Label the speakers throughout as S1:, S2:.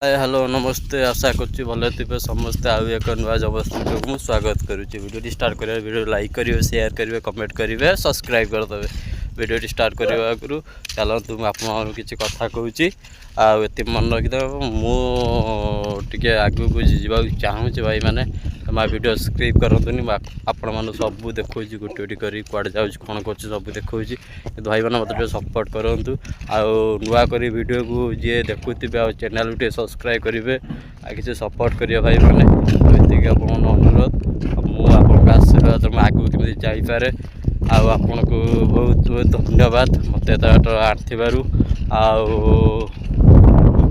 S1: Hello नमस्ते आशा करुच्ची भले थे समस्ते आउ एक नुआ जबरदस्त को स्वागत करुच्ची वीडियो स्टार्ट करेंगे वीडियो लाइक करेंगे शेयर करेंगे कमेंट करेंगे सब्सक्राइब करदे वीडियो स्टार्ट करने आगु चलतु मुझे किसी कथा कहूँ आत मन रखिद मुझे आगू को जावाक चाहूँगी भाई मैंने मैं वीडियो स्क्रिप करतुनि आपण मैंने सब देखा गोटे गोटे कर कड़े जाऊँ कौन कर सब देखा कि भाई मैंने मतलब सपोर्ट करूँ आउा कर वीडियो को जी देखुवे आ चैनल टे सब्सक्राइब करेंगे आ किसी सपोर्ट करिए भाई मैंने ये आप अनुरोध मुझे आशीर्वाद मैं आगू केमी जापे आपण को बहुत बहुत धन्यवाद मत आर्थबार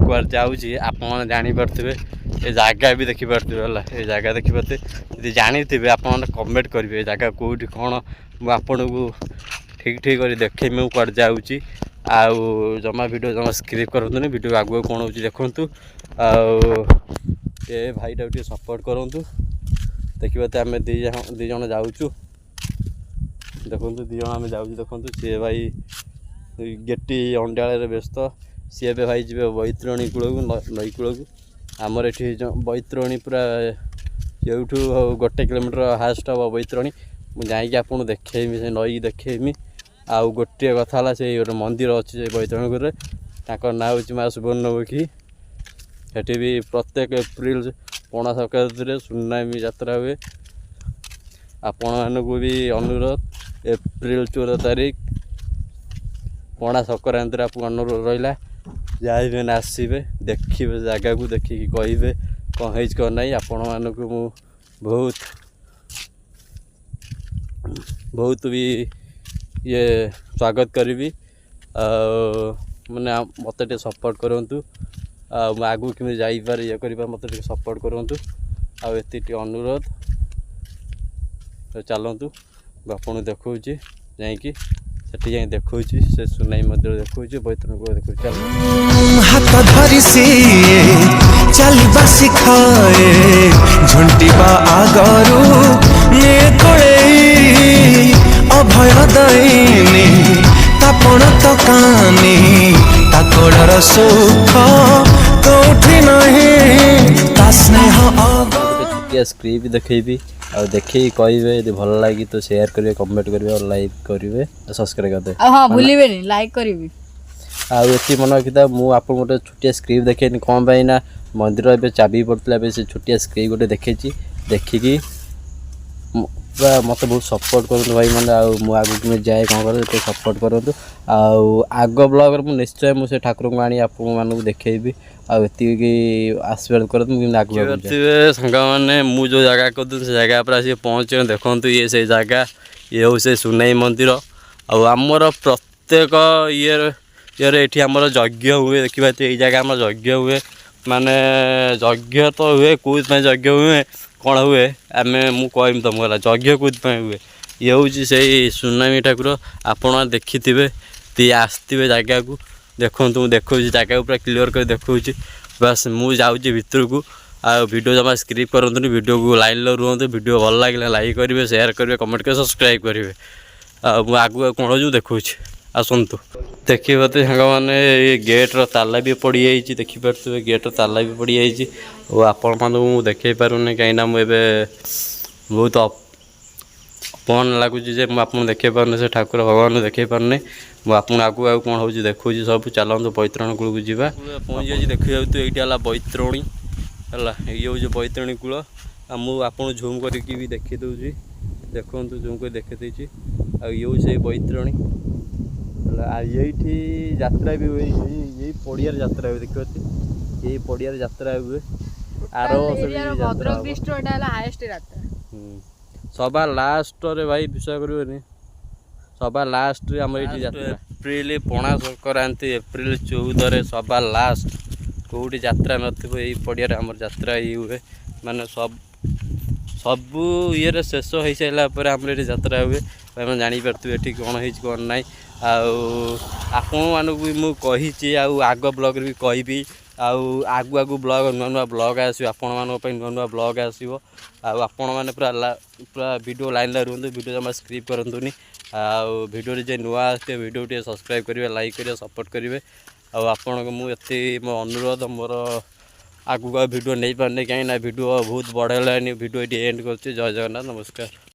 S1: कुआर जाऊँगी आपने जानीपे ये जगह भी देखिपे ये जगह देखिपे यदि जानी थे आप कमेंट करेंगे ये जगह कौटी कौन मुझे को ठीक ठीक कर देखेमी मुझे कुआर जाऊँगी आउ जमा वीडियो जमा स्क्रिप करतुनि वीडियो आगु कौन हो देखु ये भाईटा टे सपोर्ट करूँ देखिए आम दी जन जाऊँ देखु दी जन आम जाऊँ देखु सी भाई गेटी अंडाल व्यस्त सी ए भाई जी बैतरणी कूल को नई कूल को आमर ये बैतरणी पूरा यूठू 1 किलोमीटर हास्ट हम बैतरणी मुझे आपको देखेमी से नई देखेमी आउ गोटे कथा है से गोटे मंदिर अच्छे बैतरणीपुर ना हूँ माँ सुवर्णमुखी सेठी भी प्रत्येक एप्रिल पणा संक्रांति सुनामी यात्रा हुए आपण मानक भी अनुरोध एप्रिल 14 तारीख पणा संक्रांति आपको अनुरोध रहा जाइए आसवे देखिए जगह को देखिए कहे कौन है कौन ना आपण मानक मु बहुत बहुत भी ये स्वागत करी मैंने मत सपोर्ट करूँ आगू केमी जापर ये कर मत सपोर्ट करूँ आती अनुरोध चलतु आपको देखा जाकि से देखा से सुनाई मंदिर देखा बैतरण को देखा
S2: हाथ धरी सी चलवा सिखाए झुंटिबा आगरू अभय दैनी तापण तो कानी ताकोड़र सुख कोठी नहीं ता स्नेह
S1: छुटिया स्क्रिप्ट देखेबी और देखे कहे यदि भल लगी तो शेयर करेंगे कमेंट करेंगे और लाइक करेंगे सब्सक्राइब करदे
S3: हाँ भूलिबे नहीं लाइक करेंगे
S1: आती मन रखी मुझे गोटे छुटिया स्क्रिप्ट देखेनी कौन पाई ना मंदिर ए चाबी पड़ता से छुटिया स्क्रिप्ट गोटे देखे देखिकी पूरा मत बहुत सपोर्ट करूँ भाई मैंने आगे में जाए कौन कर सपोर्ट करूँ आग ब्लॉग में निश्चय मुझे ठाकुर को आनी आप देखेबी आती आशीर्वाद कर सांग मैंने मुझे जो जगह कहूँ से जगह पर आस पहुँचे देखो ये से जगह ये हूँ से सुनाई मंदिर आमर प्रत्येक ये आमर यज्ञ हुए देखा ये जगह आम यज्ञ हुए माने यज्ञ तो हुए कौन यज्ञ हुए कौन हुए आम मुझे कहमी तुमको यज्ञ कौन हुए ये हूँ से सुनामी ठाकुर आपण देखि ती आसवे जगह को देखो मुझे देखा जगह पूरा क्लीयर कर देखा बस मुझे जाऊँगी भितर को वीडियो जमा स्क्रिप करतुनि वीडियो को लाइन रुहतु वीडियो भल लगे लाइक करेंगे शेयर करेंगे कमेंट कर सब्सक्राइब करेंगे आगू कौन हो देखा आसतु देखिए तो सांग मैंने ये गेट्र ताला भी पड़ जाइए देखिपे गेट्र ताला भी पड़ जाइए और आपण मैं देखे पारे कहीं मुझे बहुत अपमान लगुच मुझे देखे पारे से ठाकुर भगवान देखे पारे मुझे आगू आगे कौन हो देखा सब चलते बैतरण कूल को जावा पहुँच जाए देखिए ये बैतरणी है ये हूँ बैतरणी कूल मुझे झूम करके भी देखी दूसरी देखो झूम कर देखी ये से बैतरणी ये यात्रा भी हुए यही पड़ियार यात्रा हुए देखिए यही पड़ियार यात्रा हुए सभा लास्ट रे भाई विश्वास करें सभा लास्ट रे आम ये एप्रिल पणा संक्रांति एप्रिल 14 सभा लास्ट कौटी यात्रा नथिबो यही पड़ियार आम यात्रा ये हुए माने सबू ये शेष हो सारा पर आम ये यात्रा हुए मैं जानीपे ये कौन है कौन ना आपण मानक भी मुझे आग ब्लॉग भी कहि आगू आगू ब्लॉग नुआ नुआ ब्लॉग आसो आपण मानी नुआ नुआ ब्लॉग आसो आपण मैंने पूरा वीडियो लाइन रुहतु वीडियो जमा स्क्रिप करतुनि वीडियो जे नुआ आसते वीडियो टे सब्सक्राइब करेंगे लाइक करेंगे सपोर्ट करेंगे आपण को मुझे मो अनुरोध मोर ଆଗକୁ ଆଉ ଭିଡ଼ିଓ ନେଇପାରୁନି କାହିଁକିନା ଭିଡ଼ିଓ ବହୁତ ବଡ଼ ହେଲାଣି ଭିଡ଼ିଓ ଏଠି ଏଣ୍ଡ କରୁଛି ଜୟ ଜଗନ୍ନାଥ ନମସ୍କାର।